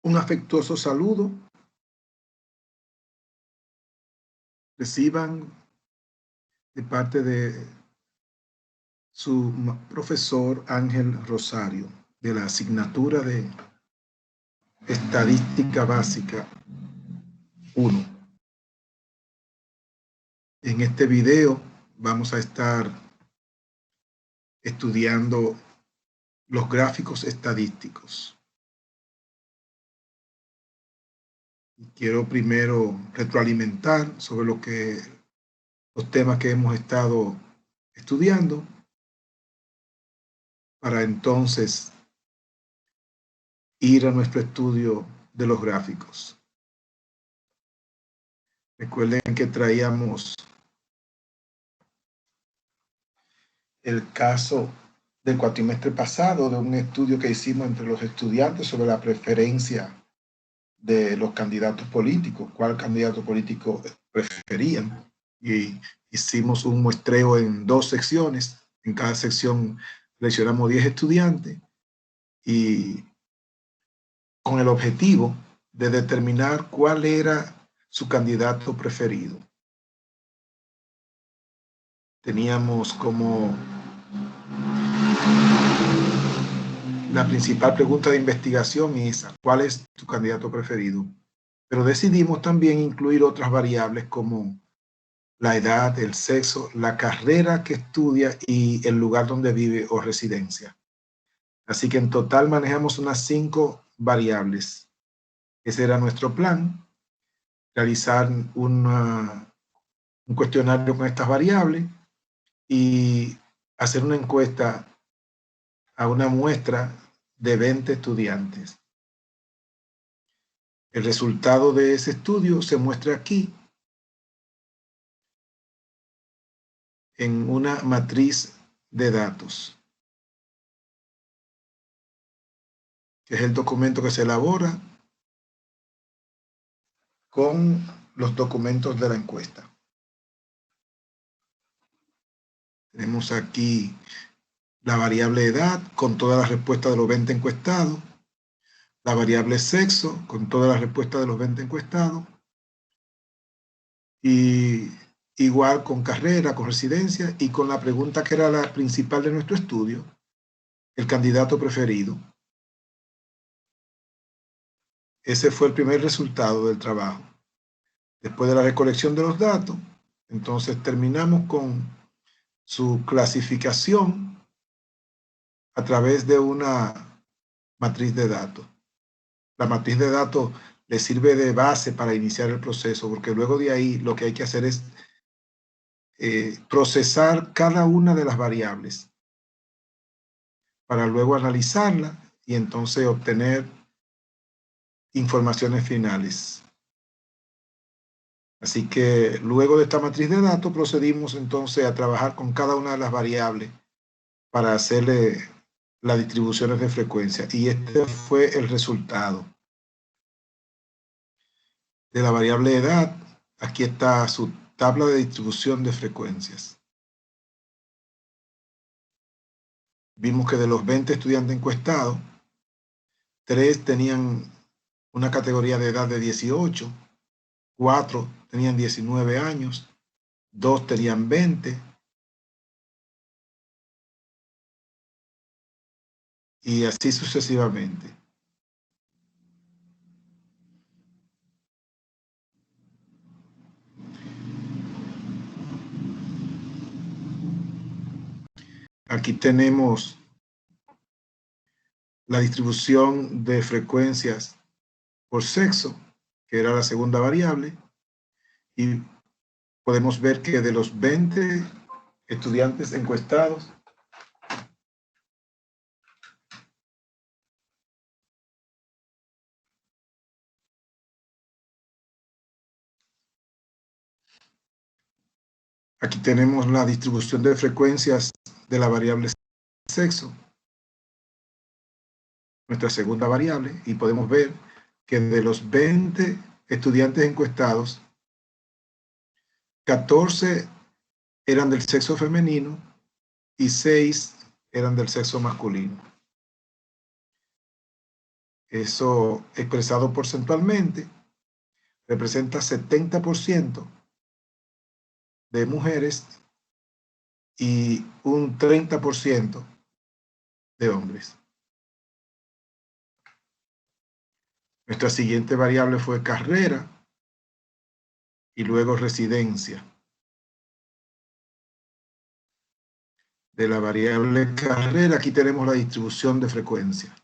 Un afectuoso saludo. Reciban de parte de su profesor Ángel Rosario, de la asignatura de Estadística Básica 1. En este video vamos a estar estudiando los gráficos estadísticos. Quiero primero retroalimentar sobre los temas que hemos estado estudiando, para entonces ir a nuestro estudio de los gráficos. Recuerden que traíamos el caso del cuatrimestre pasado de un estudio que hicimos entre los estudiantes sobre la preferencia de los candidatos políticos, cuál candidato político preferían. Y hicimos un muestreo en 2 secciones. En cada sección seleccionamos 10 estudiantes y con el objetivo de determinar cuál era su candidato preferido. Teníamos como la principal pregunta de investigación esa: ¿cuál es tu candidato preferido? Pero decidimos también incluir otras variables como la edad, el sexo, la carrera que estudia y el lugar donde vive o residencia. Así que en total manejamos unas 5 variables. Ese era nuestro plan: realizar un cuestionario con estas variables y hacer una encuesta a una muestra de 20 estudiantes. El resultado de ese estudio se muestra aquí en una matriz de datos, que es el documento que se elabora con los documentos de la encuesta. Tenemos aquí la variable edad con todas las respuestas de los 20 encuestados, la variable sexo con todas las respuestas de los 20 encuestados, y igual con carrera, con residencia y con la pregunta que era la principal de nuestro estudio: el candidato preferido. Ese fue el primer resultado del trabajo. Después de la recolección de los datos, entonces terminamos con su clasificación a través de una matriz de datos. La matriz de datos le sirve de base para iniciar el proceso, porque luego de ahí lo que hay que hacer es procesar cada una de las variables para luego analizarla y entonces obtener informaciones finales. Así que luego de esta matriz de datos procedimos entonces a trabajar con cada una de las variables para hacerle las distribuciones de frecuencia, y este fue el resultado. De la variable edad, aquí está su tabla de distribución de frecuencias. Vimos que de los 20 estudiantes encuestados, 3 tenían una categoría de edad de 18, 4 tenían 19 años, 2 tenían 20, y así sucesivamente. Aquí tenemos la distribución de frecuencias por sexo, que era la segunda variable, y podemos ver que de los 20 estudiantes encuestados, aquí tenemos la distribución de frecuencias de la variable sexo, nuestra segunda variable, y podemos ver que de los 20 estudiantes encuestados, 14 eran del sexo femenino y 6 eran del sexo masculino. Eso expresado porcentualmente representa 70% de mujeres y un 30% de hombres. Nuestra siguiente variable fue carrera y luego residencia. De la variable carrera, aquí tenemos la distribución de frecuencia.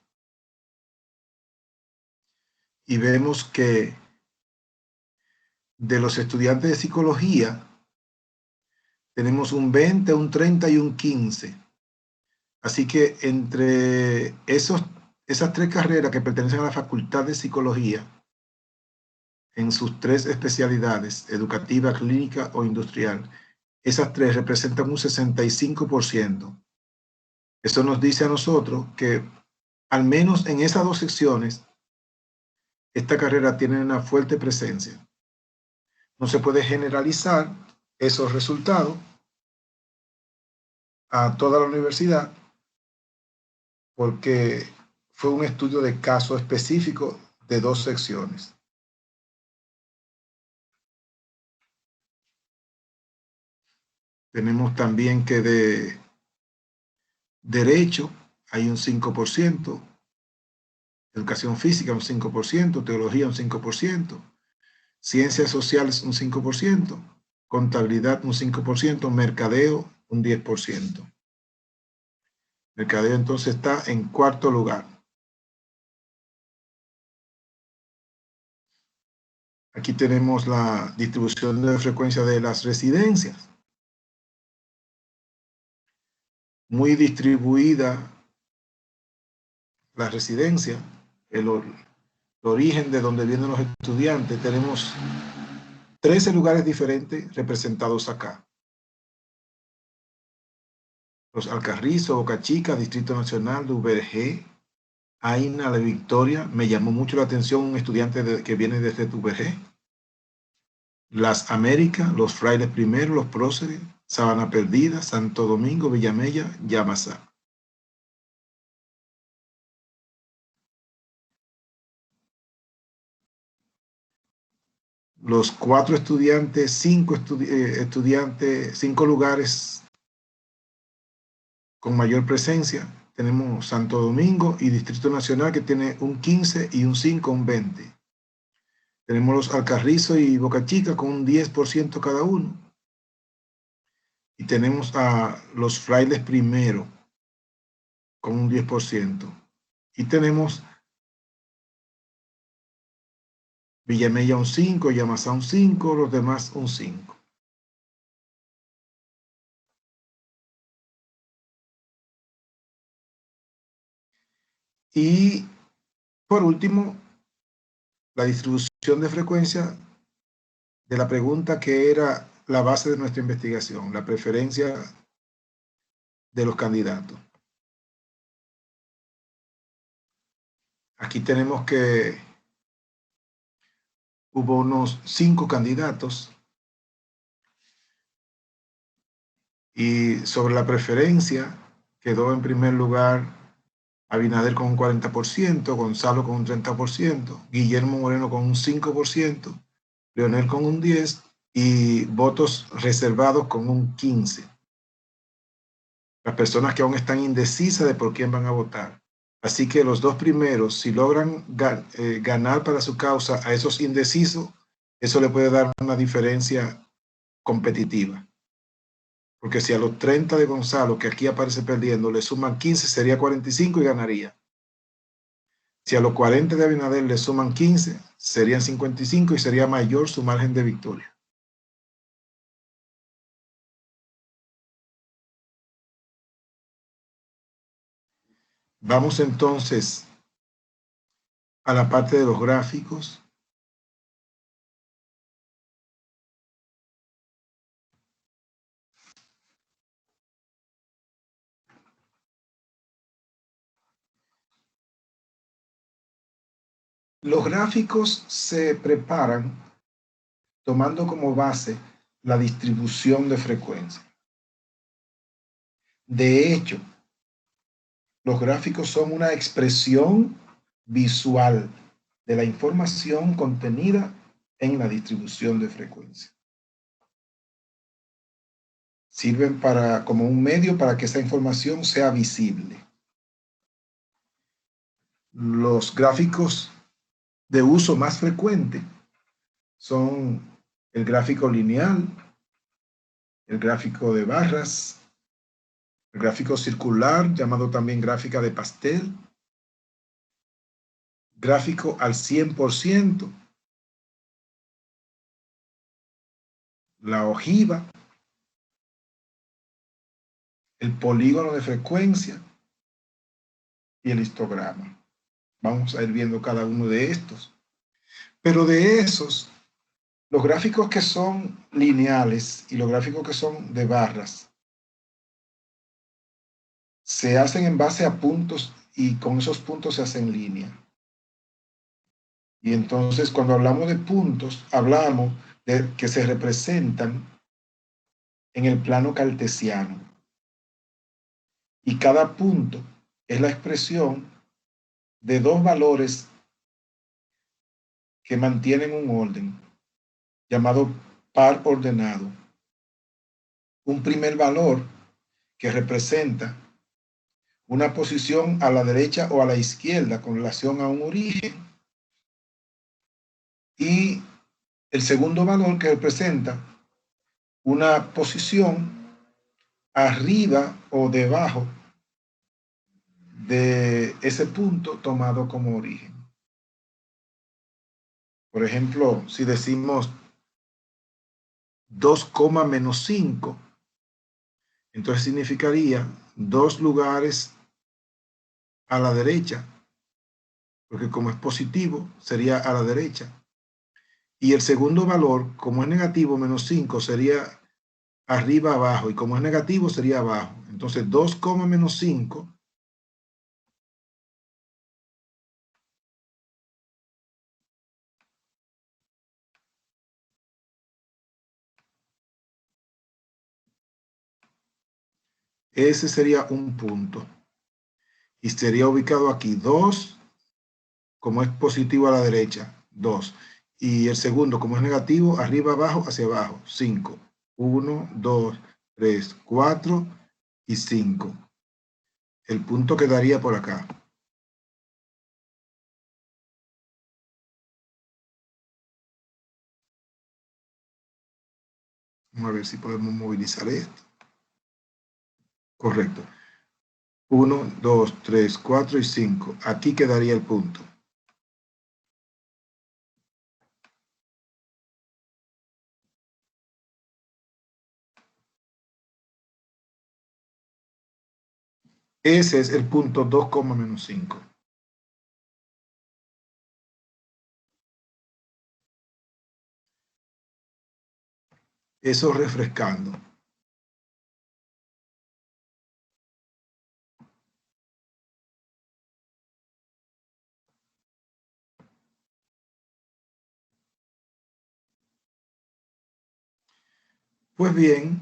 Y vemos que de los estudiantes de psicología, tenemos un 20, un 30 y un 15. Así que entre esas tres carreras que pertenecen a la Facultad de Psicología, en sus tres especialidades, educativa, clínica o industrial, esas tres representan un 65%. Eso nos dice a nosotros que al menos en esas dos secciones, esta carrera tiene una fuerte presencia. No se puede generalizar esos resultados a toda la universidad porque fue un estudio de caso específico de dos secciones. Tenemos también que de Derecho hay un 5%, Educación Física un 5%, Teología un 5%, Ciencias Sociales un 5%, Contabilidad un 5%, Mercadeo un 10%. Mercadeo entonces está en cuarto lugar. Aquí tenemos la distribución de frecuencia de las residencias. Muy distribuida la residencia, el origen de donde vienen los estudiantes. Tenemos 13 lugares diferentes representados acá. Los Alcarrizo, Boca Chica, Distrito Nacional, Duvergé, Aina, La Victoria. Me llamó mucho la atención un estudiante que viene desde Duvergé. Las Américas, Los Frailes Primero, Los Próceres, Sabana Perdida, Santo Domingo, Villamella, Yamasá. Los cuatro estudiantes, cinco lugares con mayor presencia. Tenemos Santo Domingo y Distrito Nacional, que tiene un 15 y un 5, un 20. Tenemos los Alcarrizo y Boca Chica con un 10% cada uno. Y tenemos a los Frailes Primero con un 10%. Y tenemos Villamella un 5, Yamasá un 5, los demás un 5. Y por último, la distribución de frecuencia de la pregunta que era la base de nuestra investigación, la preferencia de los candidatos. Aquí tenemos que hubo unos 5 candidatos y sobre la preferencia quedó en primer lugar Abinader con un 40%, Gonzalo con un 30%, Guillermo Moreno con un 5%, Leonel con un 10% y votos reservados con un 15%. Las personas que aún están indecisas de por quién van a votar. Así que los dos primeros, si logran ganar para su causa a esos indecisos, eso le puede dar una diferencia competitiva. Porque si a los 30 de Gonzalo, que aquí aparece perdiendo, le suman 15, sería 45 y ganaría. Si a los 40 de Abinader le suman 15, serían 55 y sería mayor su margen de victoria. Vamos entonces a la parte de los gráficos. Los gráficos se preparan tomando como base la distribución de frecuencia. De hecho, los gráficos son una expresión visual de la información contenida en la distribución de frecuencia. Sirven como un medio para que esa información sea visible. Los gráficos de uso más frecuente son el gráfico lineal, el gráfico de barras, el gráfico circular, llamado también gráfica de pastel, gráfico al 100%, la ojiva, el polígono de frecuencia y el histograma. Vamos a ir viendo cada uno de estos. Pero de esos, los gráficos que son lineales y los gráficos que son de barras se hacen en base a puntos y con esos puntos se hacen línea. Y entonces cuando hablamos de puntos, hablamos de que se representan en el plano cartesiano. Y cada punto es la expresión de dos valores que mantienen un orden llamado par ordenado. Un primer valor que representa una posición a la derecha o a la izquierda con relación a un origen, y el segundo valor que representa una posición arriba o debajo de ese punto tomado como origen. Por ejemplo, si decimos 2, menos 5, entonces significaría 2 lugares a la derecha, porque como es positivo, sería a la derecha. Y el segundo valor, como es negativo, menos 5, sería arriba, abajo, y como es negativo, sería abajo. Entonces, 2, menos 5 ese sería un punto. Y sería ubicado aquí 2, como es positivo a la derecha, 2. Y el segundo, como es negativo, arriba, abajo, hacia abajo, 5. 1, 2, 3, 4 y 5. El punto quedaría por acá. Vamos a ver si podemos movilizar esto. Correcto. 1, 2, 3, 4 y 5. Aquí quedaría el punto. Ese es el punto 2, menos 5. Eso refrescando. Pues bien,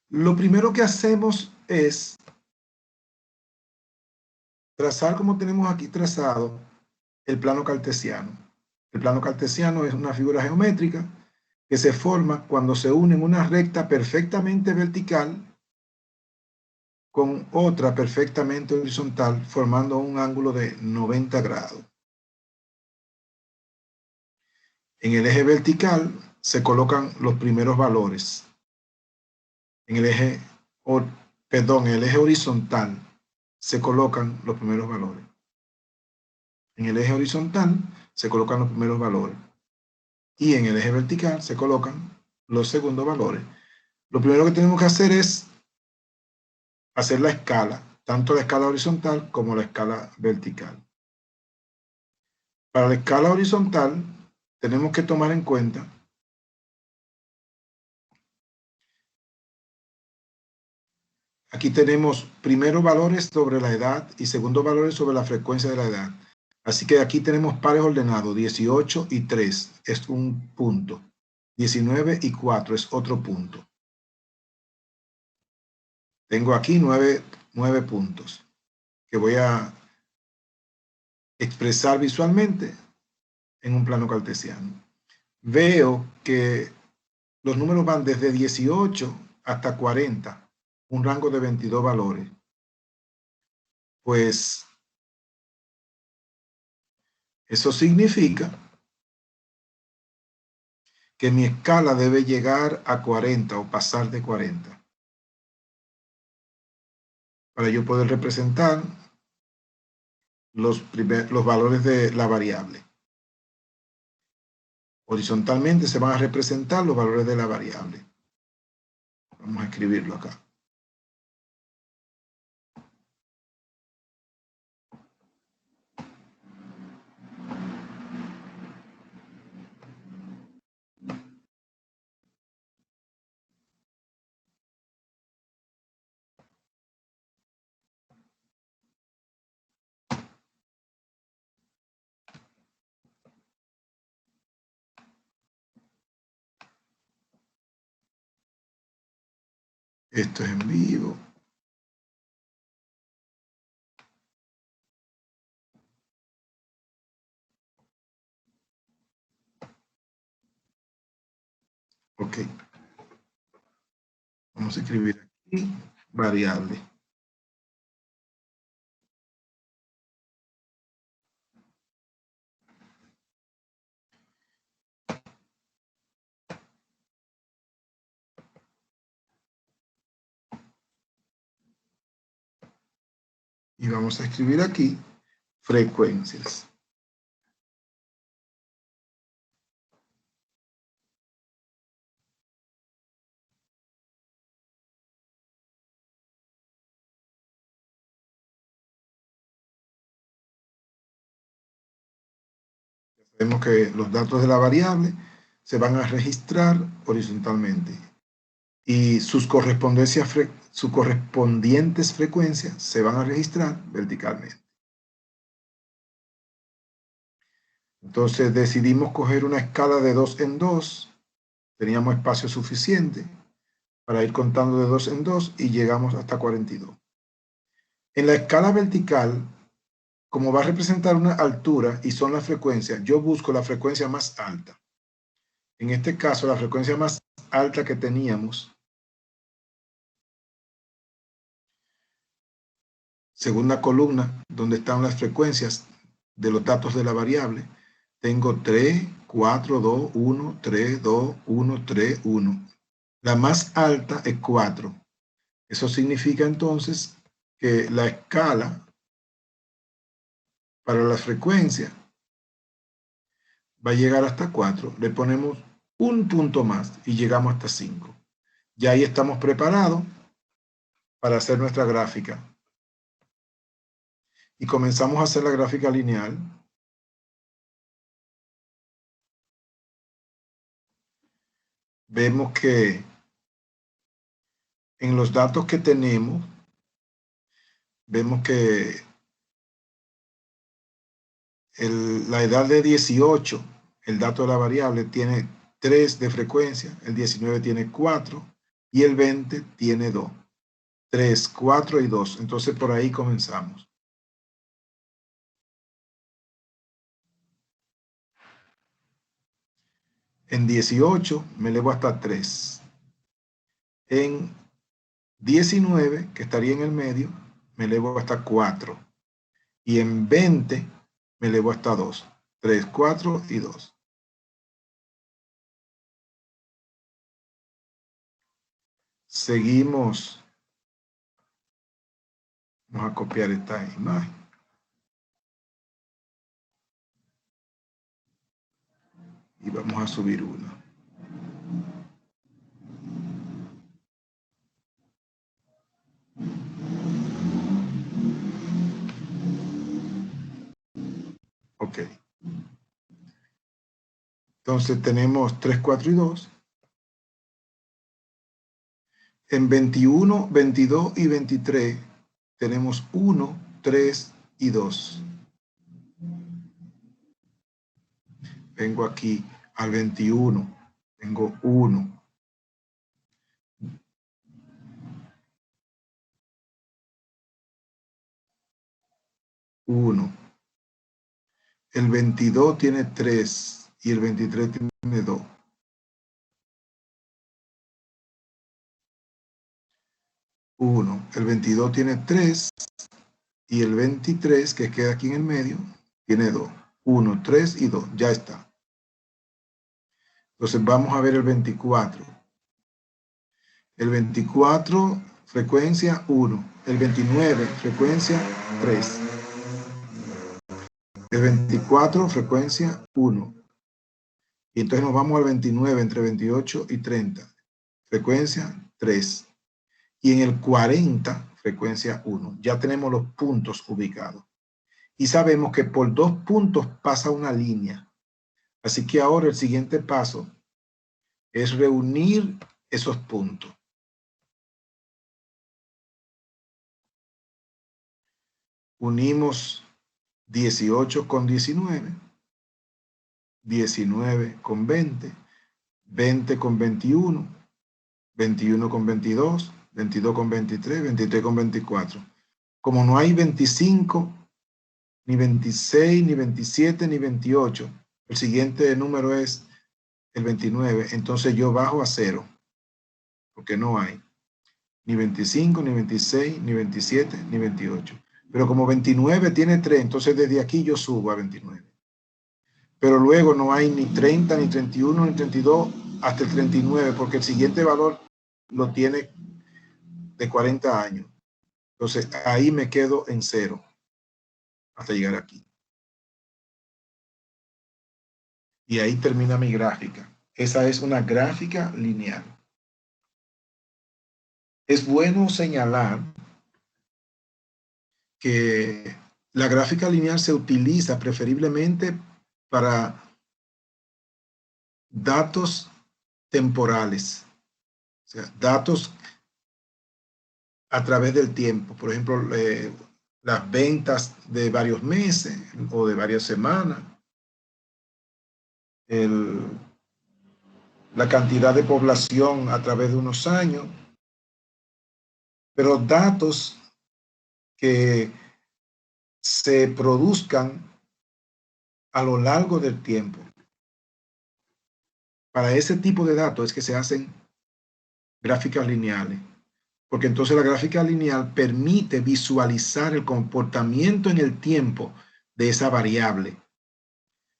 lo primero que hacemos es trazar, como tenemos aquí trazado, el plano cartesiano. El plano cartesiano es una figura geométrica que se forma cuando se une una recta perfectamente vertical con otra perfectamente horizontal, formando un ángulo de 90 grados. En el eje vertical se colocan los primeros valores. En el eje, en el eje horizontal se colocan los primeros valores. En el eje horizontal se colocan los primeros valores. Y en el eje vertical se colocan los segundos valores. Lo primero que tenemos que hacer es hacer la escala, tanto la escala horizontal como la escala vertical. Para la escala horizontal tenemos que tomar en cuenta aquí tenemos primero valores sobre la edad y segundo valores sobre la frecuencia de la edad. Así que aquí tenemos pares ordenados, 18 y 3 es un punto, 19 y 4 es otro punto. Tengo aquí 9 puntos que voy a expresar visualmente en un plano cartesiano. Veo que los números van desde 18 hasta 40, un rango de 22 valores. Pues eso significa que mi escala debe llegar a 40 o pasar de 40 para yo poder representar los valores de la variable. Horizontalmente se van a representar los valores de la variable. Vamos a escribirlo acá. Esto es en vivo. Ok. Vamos a escribir aquí variable. Y vamos a escribir aquí frecuencias. Vemos que los datos de la variable se van a registrar horizontalmente y sus correspondientes frecuencias se van a registrar verticalmente. Entonces decidimos coger una escala de 2 en 2. Teníamos espacio suficiente para ir contando de 2 en 2 y llegamos hasta 42. En la escala vertical, como va a representar una altura y son las frecuencias, yo busco la frecuencia más alta. En este caso, la frecuencia más alta que teníamos, segunda columna, donde están las frecuencias de los datos de la variable, tengo 3, 4, 2, 1, 3, 2, 1, 3, 1. La más alta es 4. Eso significa entonces que la escala para la frecuencia va a llegar hasta 4. Le ponemos un punto más y llegamos hasta 5. Ya ahí estamos preparados para hacer nuestra gráfica. Y comenzamos a hacer la gráfica lineal. Vemos que en los datos que tenemos, vemos que la edad de 18, el dato de la variable, tiene 3 de frecuencia, el 19 tiene 4 y el 20 tiene 2. 3, 4 y 2. Entonces por ahí comenzamos. En 18 me elevo hasta 3. En 19, que estaría en el medio, me elevo hasta 4. Y en 20 me elevo hasta 2. 3, 4 y 2. Seguimos. Vamos a copiar esta imagen. Y vamos a subir una. Ok. Entonces tenemos 3, 4 y 2. En 21, 22 y 23 tenemos 1, 3 y 2. Vengo aquí al 21. Tengo 1. 1. el 22 tiene 3 y el 23 tiene 2. 1. El 22 tiene 3 y el 23, que queda aquí en el medio, tiene 2. 1, 3 y 2. Ya está. Entonces vamos a ver el 24. El 24, frecuencia 1. El 29, frecuencia 3. El 24, frecuencia 1. Y entonces nos vamos al 29, entre 28 y 30. Frecuencia 3. Y en el 40, frecuencia 1. Ya tenemos los puntos ubicados. Y sabemos que por 2 puntos pasa una línea. Así que ahora el siguiente paso es reunir esos puntos. Unimos 18 con 19, 19 con 20, 20 con 21, 21 con 22, 22 con 23, 23 con 24. Como no hay 25, ni 26, ni 27, ni 28, el siguiente número es el 29, entonces yo bajo a 0, porque no hay ni 25, ni 26, ni 27, ni 28. Pero como 29 tiene 3, entonces desde aquí yo subo a 29. Pero luego no hay ni 30, ni 31, ni 32, hasta el 39, porque el siguiente valor lo tiene de 40 años. Entonces ahí me quedo en 0 hasta llegar aquí. Y ahí termina mi gráfica. Esa es una gráfica lineal. Es bueno señalar que la gráfica lineal se utiliza preferiblemente para datos temporales, o sea, datos a través del tiempo. Por ejemplo, las ventas de varios meses o de varias semanas, la cantidad de población a través de unos años, pero datos que se produzcan a lo largo del tiempo. Para ese tipo de datos es que se hacen gráficas lineales, porque entonces la gráfica lineal permite visualizar el comportamiento en el tiempo de esa variable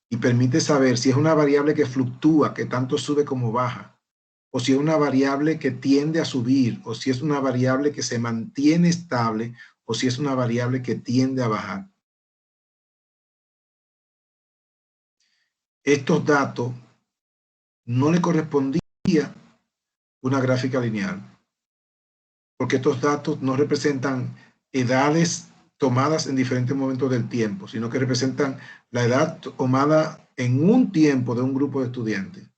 y permite saber si es una variable que fluctúa, que tanto sube como baja, o si es una variable que tiende a subir, o si es una variable que se mantiene estable, o si es una variable que tiende a bajar. Estos datos no le correspondía una gráfica lineal, porque estos datos no representan edades tomadas en diferentes momentos del tiempo, sino que representan la edad tomada en un tiempo de un grupo de estudiantes.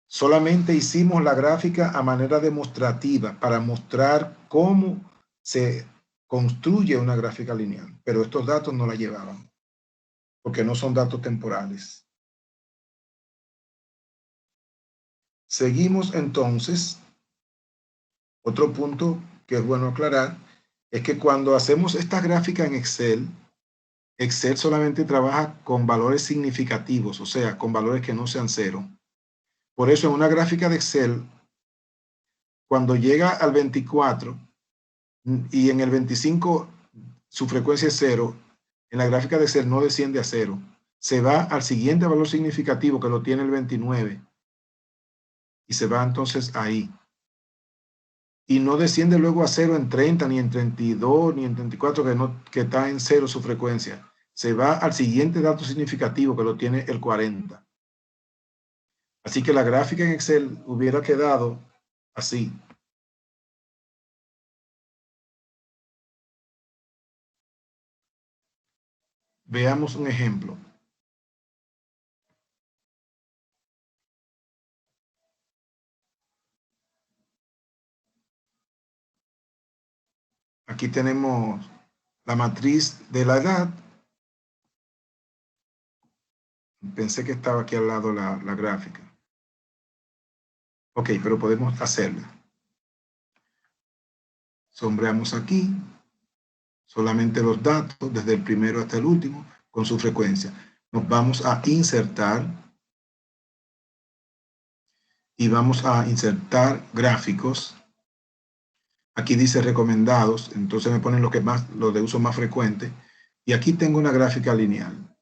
Solamente hicimos la gráfica a manera demostrativa para mostrar cómo se construye una gráfica lineal, pero estos datos no la llevaban, porque no son datos temporales. Seguimos entonces. Otro punto que es bueno aclarar es que cuando hacemos esta gráfica en Excel, Excel solamente trabaja con valores significativos, o sea, con valores que no sean 0. Por eso en una gráfica de Excel, cuando llega al 24 y en el 25 su frecuencia es 0, en la gráfica de Excel no desciende a 0. Se va al siguiente valor significativo que lo tiene el 29 y se va entonces ahí. Y no desciende luego a 0 en 30, ni en 32, ni en 34, que está en 0 su frecuencia. Se va al siguiente dato significativo que lo tiene el 40. Así que la gráfica en Excel hubiera quedado así. Veamos un ejemplo. Aquí tenemos la matriz de la edad. Pensé que estaba aquí al lado la gráfica. Ok, pero podemos hacerla. Sombreamos aquí solamente los datos desde el primero hasta el último. con su frecuencia. Nos vamos a insertar y vamos a insertar gráficos. Aquí dice recomendados, entonces me ponen lo de uso más frecuente. Y aquí tengo una gráfica lineal.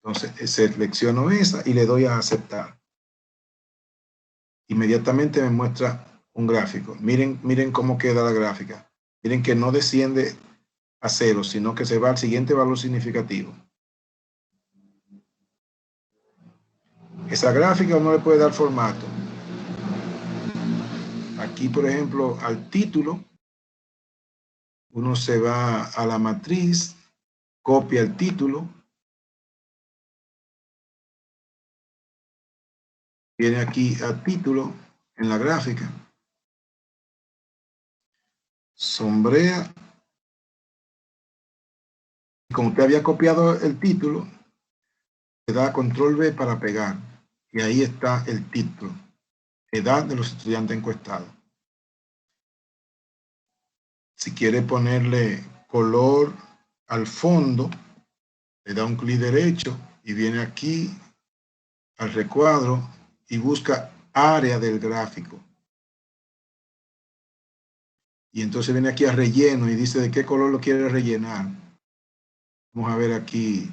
Entonces selecciono esa y le doy a aceptar. Inmediatamente me muestra un gráfico. Miren cómo queda la gráfica. Miren que no desciende a 0, sino que se va al siguiente valor significativo. Esa gráfica uno le puede dar formato. Aquí, por ejemplo, al título, uno se va a la matriz, copia el título, viene aquí a título en la gráfica, sombrea, y como usted había copiado el título, le da control V para pegar, y ahí está el título, edad de los estudiantes encuestados. Si quiere ponerle color al fondo, le da un clic derecho y viene aquí al recuadro y busca área del gráfico. Y entonces viene aquí a relleno y dice de qué color lo quiere rellenar. Vamos a ver aquí.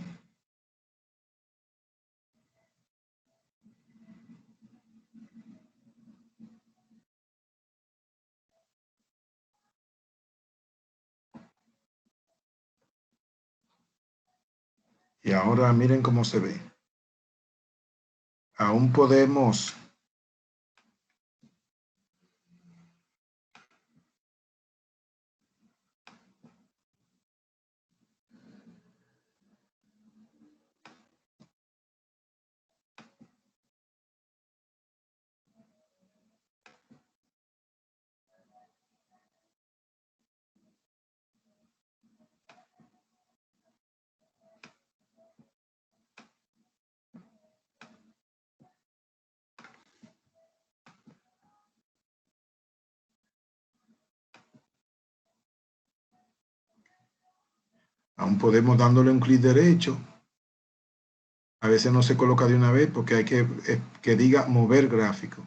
Y ahora miren cómo se ve. Aún podemos dándole un clic derecho. A veces no se coloca de una vez porque hay que diga mover gráfico.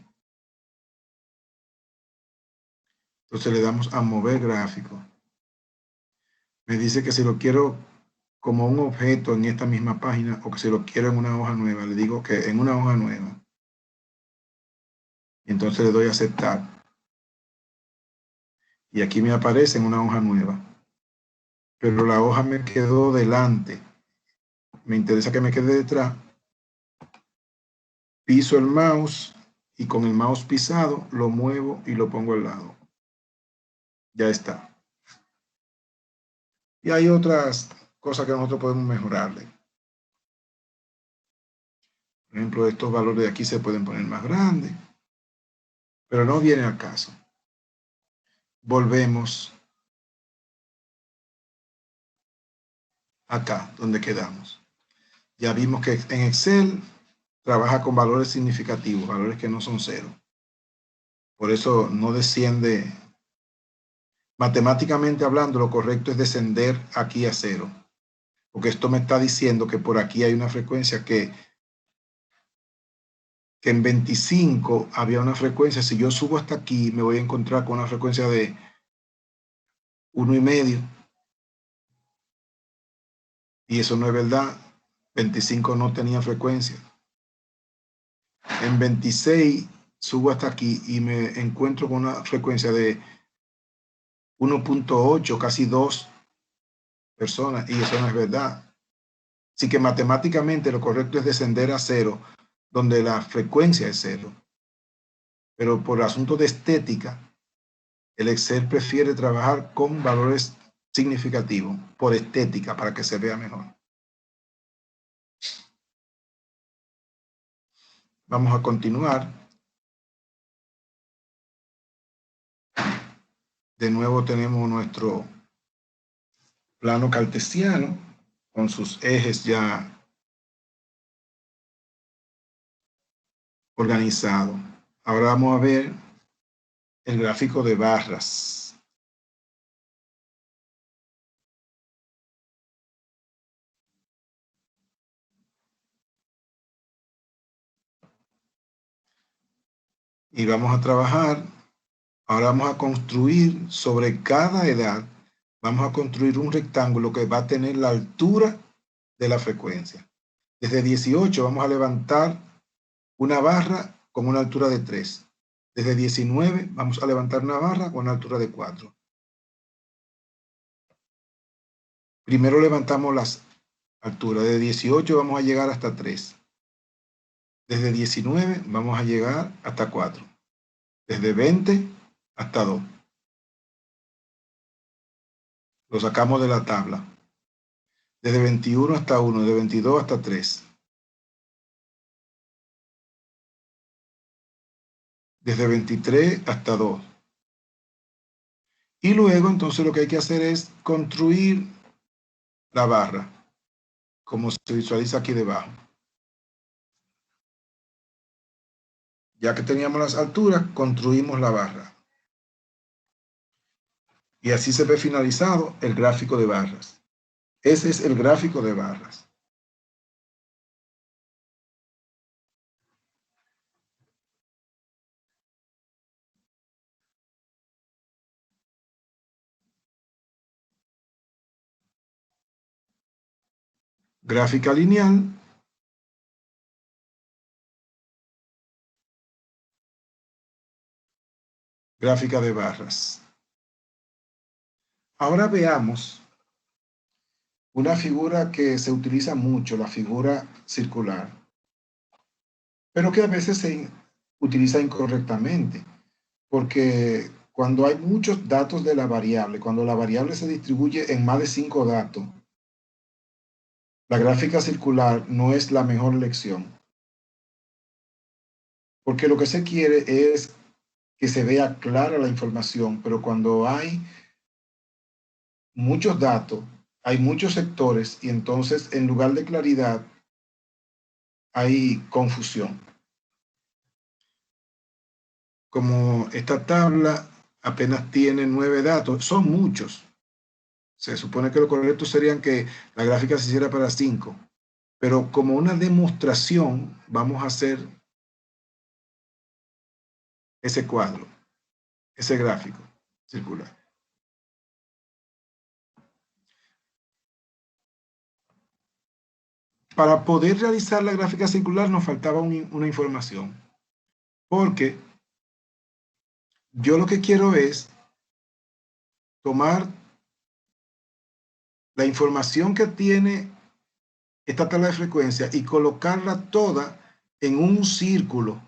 Entonces le damos a mover gráfico. Me dice que si lo quiero como un objeto en esta misma página o que si lo quiero en una hoja nueva. Le digo que en una hoja nueva. Entonces le doy a aceptar. Y aquí me aparece en una hoja nueva. Pero la hoja me quedó delante. Me interesa que me quede detrás. Piso el mouse y con el mouse pisado lo muevo y lo pongo al lado. Ya está. Y hay otras cosas que nosotros podemos mejorarle. Por ejemplo, estos valores de aquí se pueden poner más grandes, pero no viene al caso. Volvemos acá, donde quedamos. Ya vimos que en Excel trabaja con valores significativos, valores que no son cero. Por eso no desciende. Matemáticamente hablando, lo correcto es descender aquí a 0. Porque esto me está diciendo que por aquí hay una frecuencia que en 25 había una frecuencia. Si yo subo hasta aquí, me voy a encontrar con una frecuencia de 1,5. Y eso no es verdad. 25 no tenía frecuencia. En 26 subo hasta aquí y me encuentro con una frecuencia de 1,8, casi 2 personas, y eso no es verdad. Así que matemáticamente lo correcto es descender a 0, donde la frecuencia es 0. Pero por asunto de estética, el Excel prefiere trabajar con valores significativos, por estética, para que se vea mejor. Vamos a continuar. De nuevo tenemos nuestro plano cartesiano con sus ejes ya organizados. Ahora vamos a ver el gráfico de barras. Y vamos a trabajar. Ahora vamos a construir sobre cada edad, vamos a construir un rectángulo que va a tener la altura de la frecuencia. Desde 18 vamos a levantar una barra con una altura de 3. Desde 19 vamos a levantar una barra con una altura de 4. Primero levantamos las alturas. Desde 18 vamos a llegar hasta 3. Desde 19 vamos a llegar hasta 4. Desde 20 hasta 2. Lo sacamos de la tabla. Desde 21 hasta 1, de 22 hasta 3. Desde 23 hasta 2. Y luego entonces lo que hay que hacer es construir la barra, como se visualiza aquí debajo. Ya que teníamos las alturas, construimos la barra. Y así se ve finalizado el gráfico de barras. Ese es el gráfico de barras. Gráfica lineal. Gráfica de barras. Ahora veamos una figura que se utiliza mucho, la figura circular, pero que a veces se utiliza incorrectamente, porque cuando hay muchos datos de la variable, cuando la variable se distribuye en más de 5 datos, la gráfica circular no es la mejor elección, porque lo que se quiere es que se vea clara la información, pero cuando hay muchos datos, hay muchos sectores y entonces en lugar de claridad hay confusión. Como esta tabla apenas tiene 9 datos, son muchos. Se supone que lo correcto serían que la gráfica se hiciera para 5, pero como una demostración vamos a hacer ese cuadro, ese gráfico circular. Para poder realizar la gráfica circular nos faltaba una información, porque yo lo que quiero es tomar la información que tiene esta tabla de frecuencia y colocarla toda en un círculo.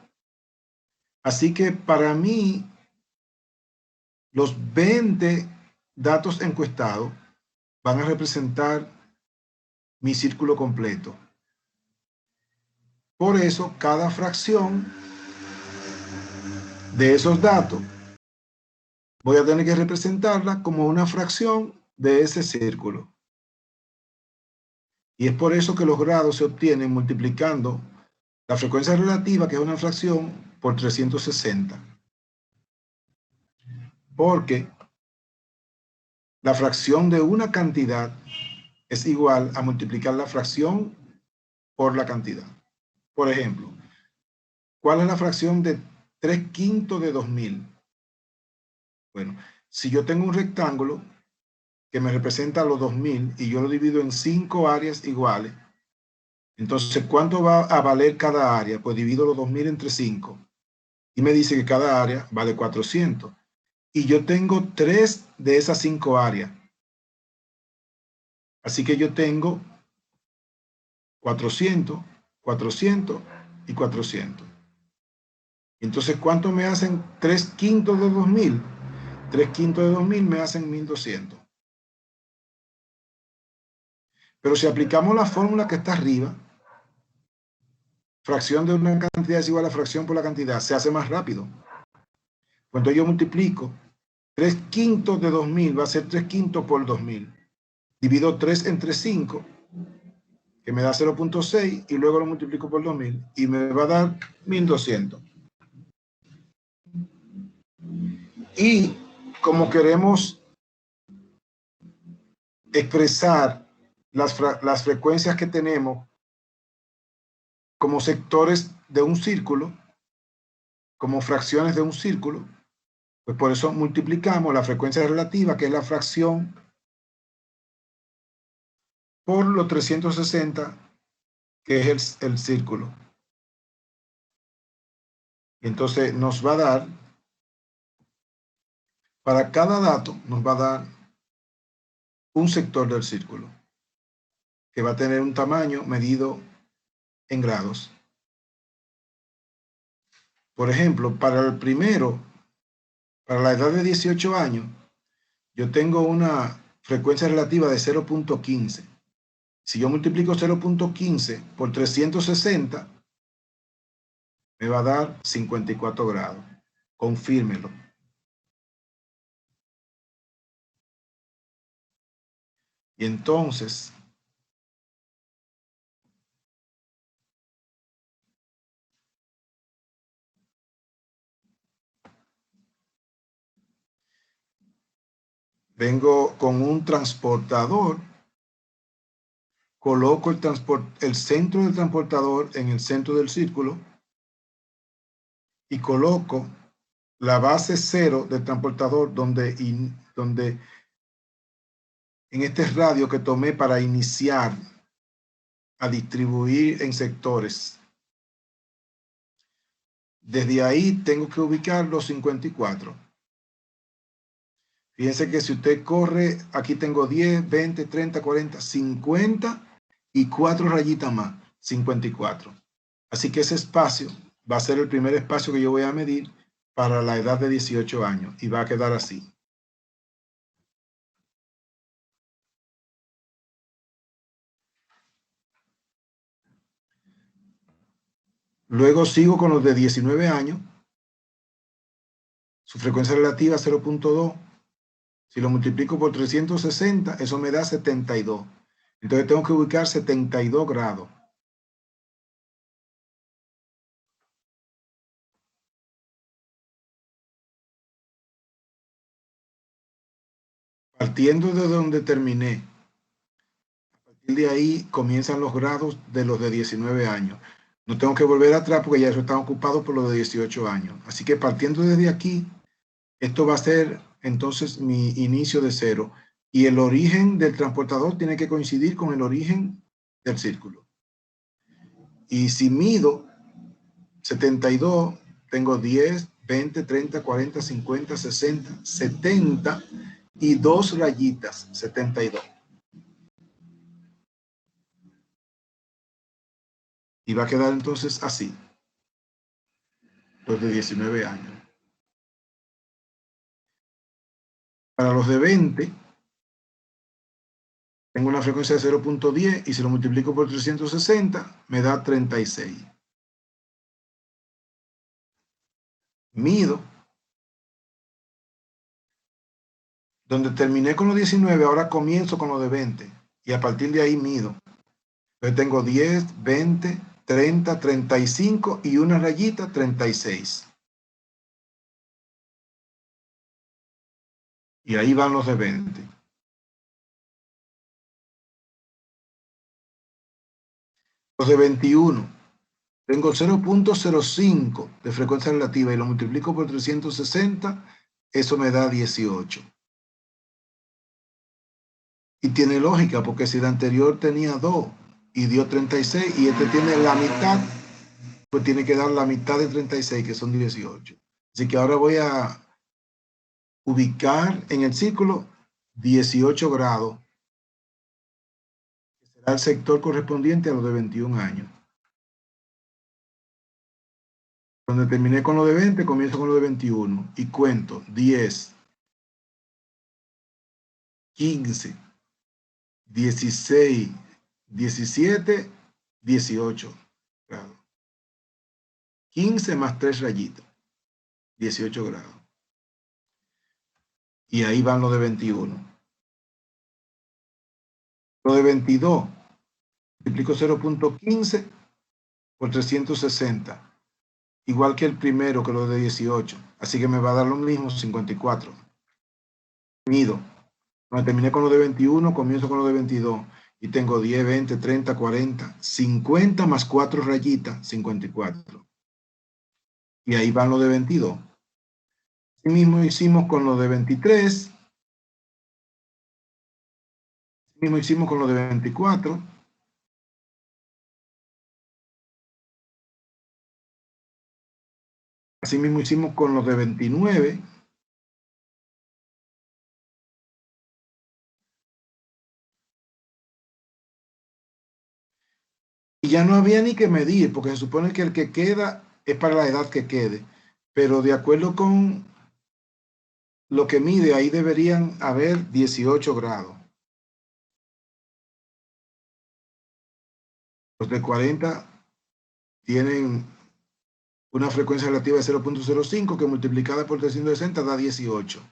Así que para mí, los 20 datos encuestados van a representar mi círculo completo. Por eso, cada fracción de esos datos voy a tener que representarla como una fracción de ese círculo. Y es por eso que los grados se obtienen multiplicando la frecuencia relativa, que es una fracción, por 360. Porque la fracción de una cantidad es igual a multiplicar la fracción por la cantidad. Por ejemplo, ¿cuál es la fracción de 3/5 de 2000? Bueno, si yo tengo un rectángulo que me representa los 2000 y yo lo divido en 5 áreas iguales, entonces, ¿cuánto va a valer cada área? Pues divido los 2000 entre 5 y me dice que cada área vale 400. Y yo tengo 3 de esas 5 áreas. Así que yo tengo 400, 400 y 400. Entonces, ¿cuánto me hacen 3/5 de 2000? 3/5 de 2000 me hacen 1200. Pero si aplicamos la fórmula que está arriba, fracción de una cantidad es igual a fracción por la cantidad, se hace más rápido. Cuando yo multiplico 3/5 de 2000 va a ser 3/5 por 2000. Divido 3 entre 5, que me da 0.6, y luego lo multiplico por 2000 y me va a dar 1200. Y como queremos expresar las frecuencias que tenemos como sectores de un círculo, como fracciones de un círculo, pues por eso multiplicamos la frecuencia relativa, que es la fracción, por los 360, que es el círculo. Y entonces nos va a dar, para cada dato, nos va a dar un sector del círculo, que va a tener un tamaño medido en grados. Por ejemplo, para el primero, para la edad de 18 años, yo tengo una frecuencia relativa de 0.15. Si yo multiplico 0.15 por 360, me va a dar 54 grados. Confírmelo. Y entonces, vengo con un transportador, coloco el centro del transportador en el centro del círculo y coloco la base 0 del transportador donde en este radio que tomé para iniciar a distribuir en sectores. Desde ahí tengo que ubicar los 54. Fíjense que si usted corre, aquí tengo 10, 20, 30, 40, 50 y 4 rayitas más, 54. Así que ese espacio va a ser el primer espacio que yo voy a medir para la edad de 18 años y va a quedar así. Luego sigo con los de 19 años. Su frecuencia relativa 0.2. Si lo multiplico por 360, eso me da 72. Entonces tengo que ubicar 72 grados. Partiendo de donde terminé, a partir de ahí comienzan los grados de los de 19 años. No tengo que volver atrás porque ya eso está ocupado por los de 18 años. Así que partiendo desde aquí, esto va a ser entonces mi inicio de 0. Y el origen del transportador tiene que coincidir con el origen del círculo. Y si mido 72, tengo 10, 20, 30, 40, 50, 60, 70 y 2 rayitas, 72. Y va a quedar entonces así, los de 19 años. Para los de 20, tengo una frecuencia de 0.10 y si lo multiplico por 360, me da 36. Mido. Donde terminé con los 19, ahora comienzo con los de 20. Y a partir de ahí mido. Entonces tengo 10, 20, 30, 35 y una rayita, 36. Y ahí van los de 20. Los de 21. Tengo 0.05 de frecuencia relativa y lo multiplico por 360, eso me da 18. Y tiene lógica, porque si el anterior tenía 2 y dio 36 y este tiene la mitad, pues tiene que dar la mitad de 36, que son 18. Así que ahora voy a ubicar en el círculo 18 grados, que será el sector correspondiente a los de 21 años. Cuando terminé con lo de 20, comienzo con lo de 21 y cuento 10, 15, 16, 17, 18 grados. 15 más 3 rayitas, 18 grados. Y ahí van los de 21. Lo de 22, multiplico 0.15 por 360. Igual que el primero, que lo de 18. Así que me va a dar lo mismo, 54. Mido. Cuando terminé con lo de 21, comienzo con lo de 22. Y tengo 10, 20, 30, 40, 50 más 4 rayitas, 54. Y ahí van los de 22. Así mismo hicimos con los de 23. Así mismo hicimos con los de 24. Así mismo hicimos con los de 29. Y ya no había ni que medir, porque se supone que el que queda es para la edad que quede. Pero de acuerdo con lo que mide, ahí deberían haber 18 grados. Los de 40 tienen una frecuencia relativa de 0.05 que multiplicada por 360 da 18.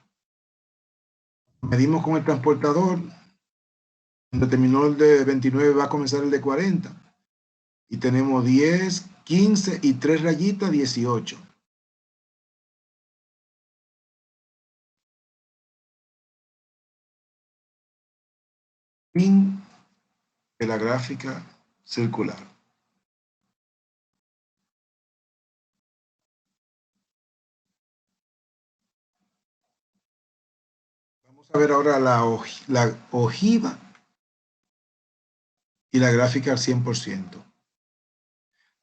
Medimos con el transportador, donde terminó el de 29 va a comenzar el de 40. Y tenemos 10, 15 y 3 rayitas, 18. Fin de la gráfica circular. Vamos a ver ahora la ojiva y la gráfica al 100%.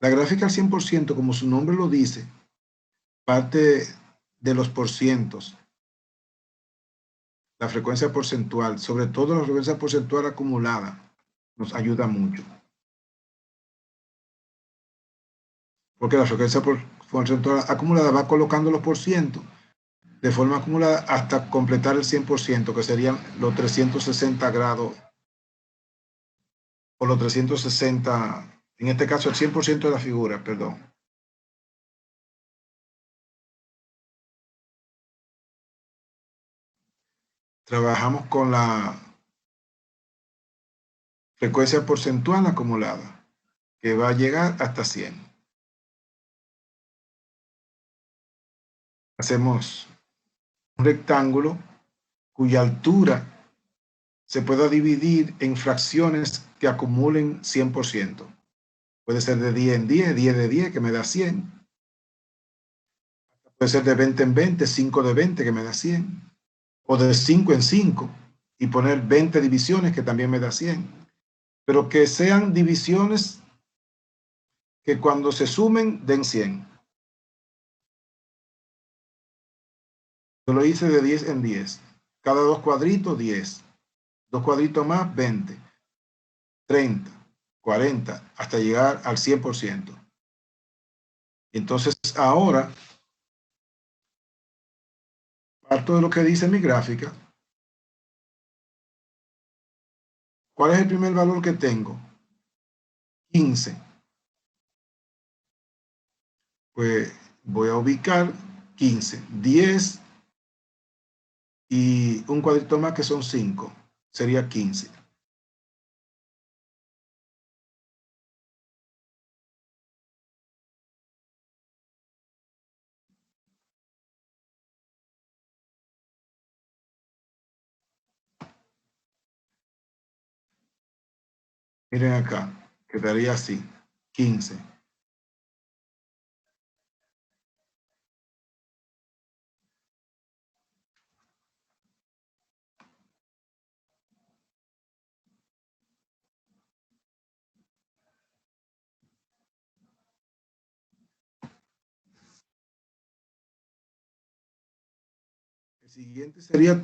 La gráfica al 100%, como su nombre lo dice, parte de los porcientos, la frecuencia porcentual, sobre todo la frecuencia porcentual acumulada, nos ayuda mucho. Porque la frecuencia porcentual acumulada va colocando los porcientos de forma acumulada hasta completar el 100%, que serían los 360 grados, o los 360, en este caso el 100% de la figura, perdón. Trabajamos con la frecuencia porcentual acumulada, que va a llegar hasta 100. Hacemos un rectángulo cuya altura se pueda dividir en fracciones que acumulen 100%. Puede ser de 10 en 10, 10 de 10, que me da 100. Puede ser de 20 en 20, 5 de 20, que me da 100. O de 5 en 5 y poner 20 divisiones, que también me da 100. Pero que sean divisiones que cuando se sumen den 100. Yo lo hice de 10 en 10. Cada dos cuadritos, 10. Dos cuadritos más, 20. 30, 40, hasta llegar al 100%. Entonces, ahora, parto de lo que dice mi gráfica. ¿Cuál es el primer valor que tengo? 15. Pues voy a ubicar 15. 10 y un cuadrito más que son 5. Sería 15. Miren acá, quedaría así, 15. El siguiente sería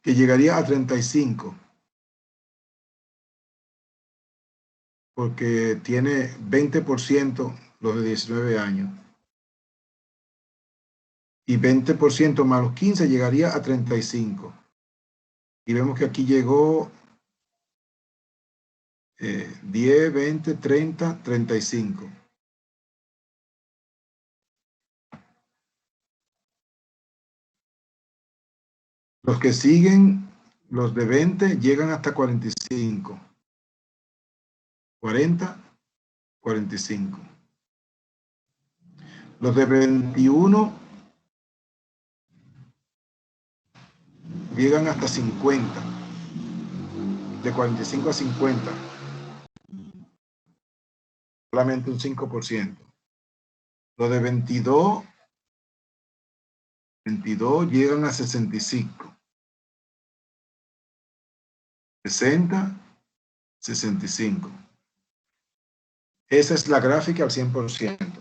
que llegaría a 35, porque tiene 20% los de 19 años. Y 20% más los 15 llegaría a 35. Y vemos que aquí llegó 10, 20, 30, 35. Los que siguen, los de 20, llegan hasta 45. 40, 45. Los de 21 llegan hasta 50. De 45 a 50. Solamente un 5%. Los de 22 22 llegan a 65. 60, 65. Esa es la gráfica al 100%.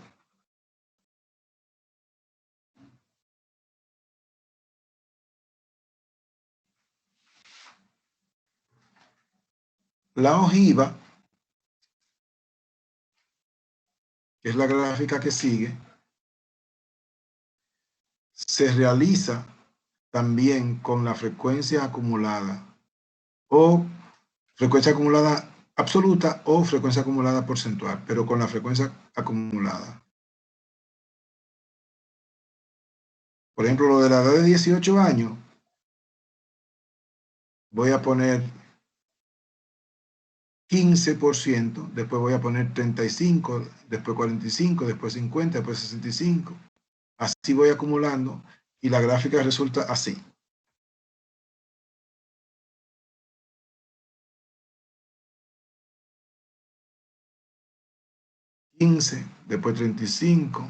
La ojiva, que es la gráfica que sigue, se realiza también con la frecuencia acumulada o frecuencia acumulada absoluta o frecuencia acumulada porcentual, pero con la frecuencia acumulada. Por ejemplo, lo de la edad de 18 años, voy a poner 15%, después voy a poner 35, después 45, después 50, después 65. Así voy acumulando y la gráfica resulta así. Después 35,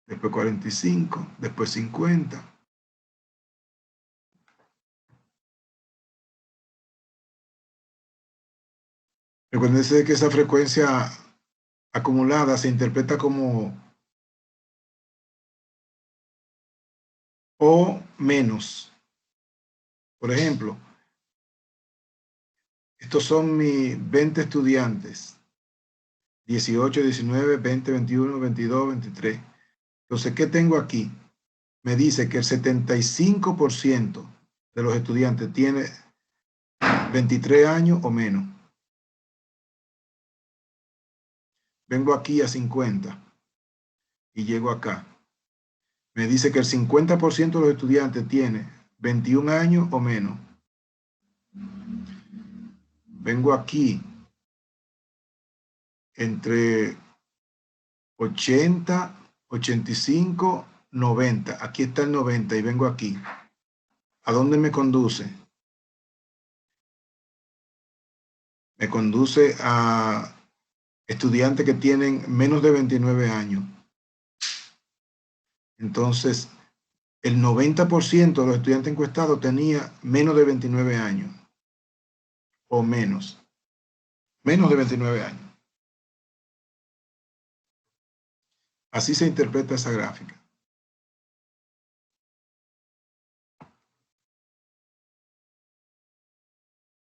después 45, después 50. Recuérdense que esa frecuencia acumulada se interpreta como o menos. Por ejemplo, estos son mis 20 estudiantes. 18, 19, 20, 21, 22, 23. Entonces, ¿qué tengo aquí? Me dice que el 75% de los estudiantes tiene 23 años o menos. Vengo aquí a 50 y llego acá. Me dice que el 50% de los estudiantes tiene 21 años o menos. Vengo aquí entre 80, 85, 90. Aquí está el 90 y vengo aquí. ¿A dónde me conduce? Me conduce a estudiantes que tienen menos de 29 años. Entonces, el 90% de los estudiantes encuestados tenía menos de 29 años o menos. Menos de 29 años. Así se interpreta esa gráfica.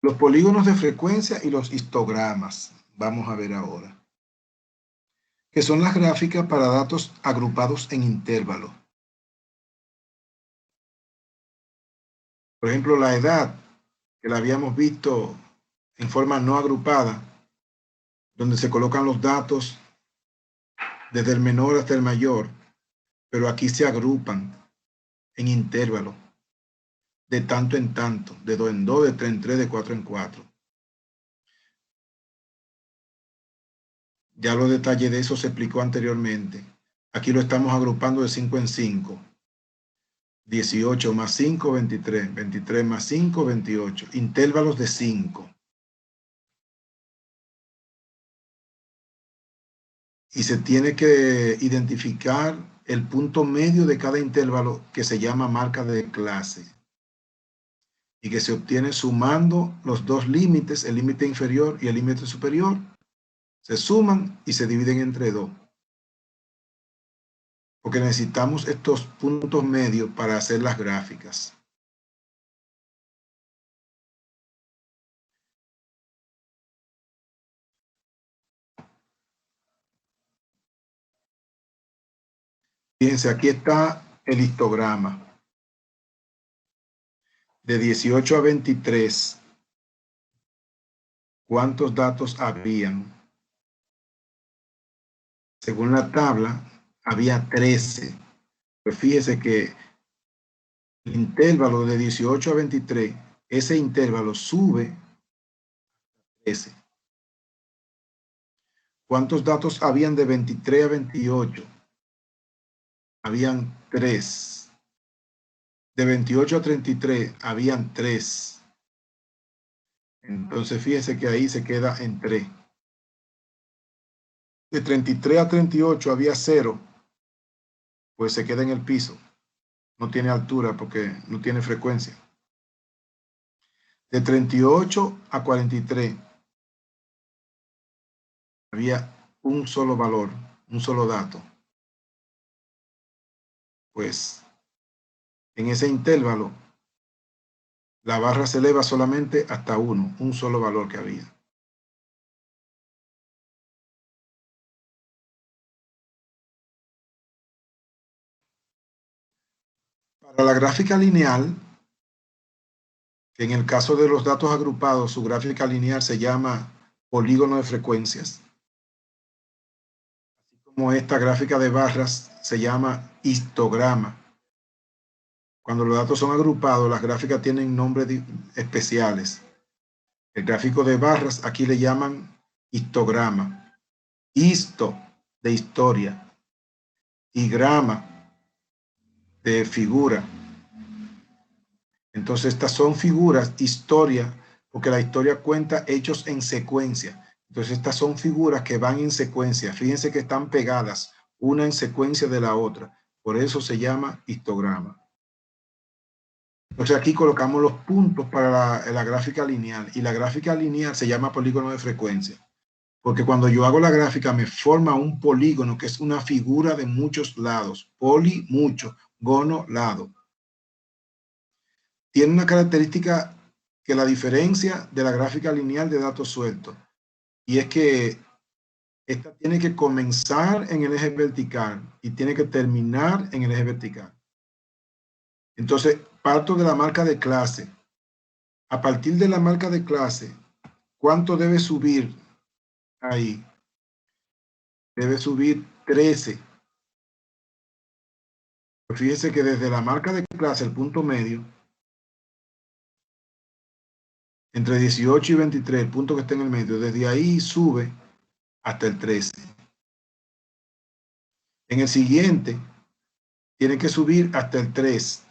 Los polígonos de frecuencia y los histogramas. Vamos a ver ahora. Que son las gráficas para datos agrupados en intervalos. Por ejemplo, la edad, que la habíamos visto en forma no agrupada, donde se colocan los datos desde el menor hasta el mayor, pero aquí se agrupan en intervalos, de tanto en tanto, de 2 en 2, de 3 en 3, de 4 en 4. Ya los detalles de eso se explicó anteriormente. Aquí lo estamos agrupando de 5 en 5. 18 más 5, 23. 23 más 5, 28. Intervalos de 5. Y se tiene que identificar el punto medio de cada intervalo, que se llama marca de clase, y que se obtiene sumando los dos límites, el límite inferior y el límite superior. Se suman y se dividen entre 2. Porque necesitamos estos puntos medios para hacer las gráficas. Fíjense, aquí está el histograma. De 18 a 23, ¿cuántos datos habían? Según la tabla, había 13. Pues fíjese que el intervalo de 18 a 23, ese intervalo sube a 13. ¿Cuántos datos habían de 23 a 28? Habían 3. De 28 a 33 habían 3. Entonces fíjese que ahí se queda en 3. De 33 a 38 había 0, pues se queda en el piso. no tiene altura porque no tiene frecuencia. De 38 a 43 había un solo valor, un solo dato. Pues en ese intervalo la barra se eleva solamente hasta 1, un solo valor que había. Para la gráfica lineal, que en el caso de los datos agrupados, su gráfica lineal se llama polígono de frecuencias. Así como esta gráfica de barras se llama histograma. Cuando los datos son agrupados, las gráficas tienen nombres especiales. El gráfico de barras aquí le llaman histograma. Histo de historia y grama de figura. Entonces estas son figuras, historia, porque la historia cuenta hechos en secuencia. Entonces estas son figuras que van en secuencia. Fíjense que están pegadas una en secuencia de la otra. Por eso se llama histograma. Entonces aquí colocamos los puntos para la gráfica lineal. Y la gráfica lineal se llama polígono de frecuencia. Porque cuando yo hago la gráfica me forma un polígono que es una figura de muchos lados. Poli, mucho. Gono, lado. Tiene una característica que la diferencia de la gráfica lineal de datos sueltos. Y es que esta tiene que comenzar en el eje vertical y tiene que terminar en el eje vertical. Entonces, parto de la marca de clase. A partir de la marca de clase, ¿cuánto debe subir ahí? Debe subir 13. Pues fíjese que desde la marca de clase, el punto medio, entre 18 y 23, el punto que está en el medio, desde ahí sube hasta el 13. En el siguiente, tiene que subir hasta el 3.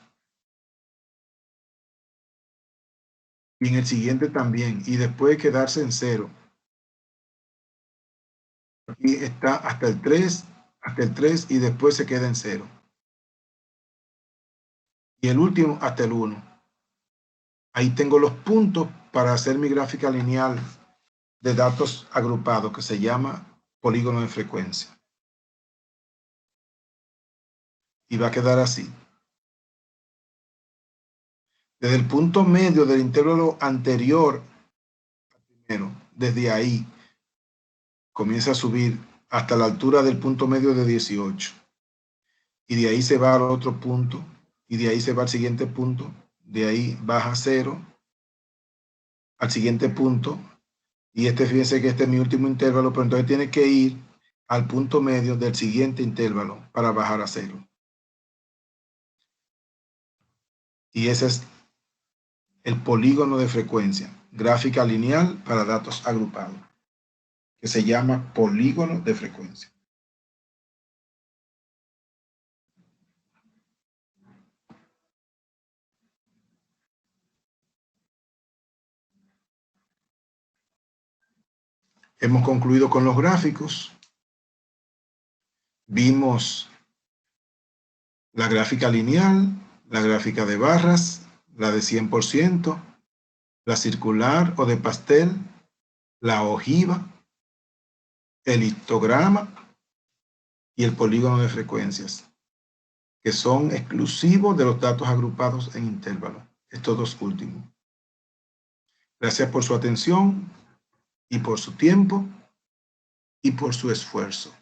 Y en el siguiente también. Y después quedarse en 0. Aquí está hasta el 3 y después se queda en 0. Y el último hasta el 1. Ahí tengo los puntos para hacer mi gráfica lineal de datos agrupados que se llama polígono de frecuencia. Y va a quedar así. Desde el punto medio del intervalo anterior al primero, desde ahí comienza a subir hasta la altura del punto medio de 18. Y de ahí se va al otro punto, y de ahí se va al siguiente punto, de ahí baja 0 al siguiente punto, y fíjense que este es mi último intervalo, pero entonces tiene que ir al punto medio del siguiente intervalo para bajar a 0. Y ese es el polígono de frecuencia, gráfica lineal para datos agrupados, que se llama polígono de frecuencia. Hemos concluido con los gráficos. Vimos la gráfica lineal, la gráfica de barras, la de 100%, la circular o de pastel, la ojiva, el histograma y el polígono de frecuencias, que son exclusivos de los datos agrupados en intervalos, estos dos últimos. Gracias por su atención y por su tiempo y por su esfuerzo.